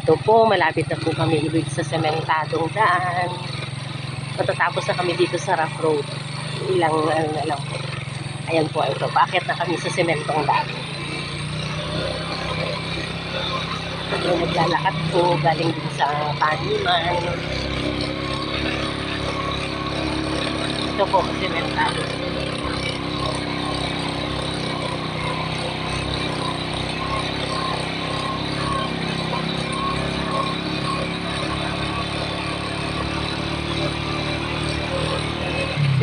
Ito po, malapit na po kami ulit sa sementadong daan. Matatapos na kami dito sa rough road. Ilang ano na lang po. Ayan po, ito. Bakit na kami sa sementong daan? Naglalakad po, galing din sa taniman. Ito po, sementado.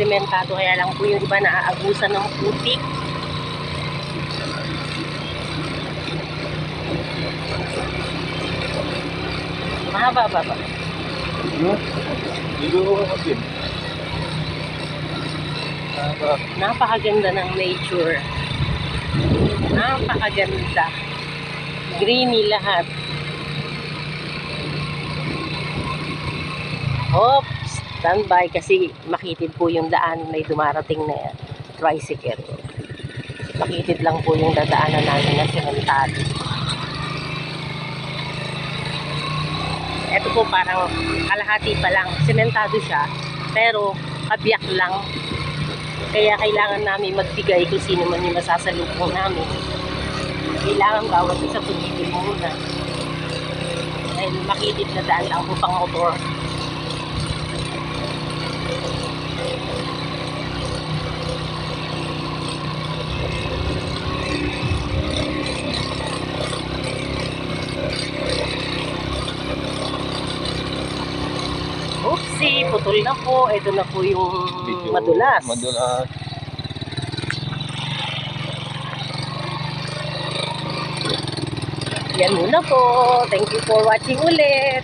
Sementado, kaya lang po yung iba naaabusan ng putik. Mahaba ba ba? Dito ko din. Napakaganda ng nature. Napakaganda. Greeny lahat. Oops! Standby kasi makitid po yung daan. May dumarating na tricycle. Makitid lang po yung dadaanan namin na sementado. Ito po parang kalahati pa lang. Sementado siya. Pero kabiyak lang. Kaya kailangan namin magbigay kung sino man yung masasalubong namin. Kailangan bawat isa pumili muna. Dahil makitid na daan lang po pang motor. Oopsie, putol na po. Ito na po yung madulas. Madulas. Yan muna po. Thank you for watching ulit.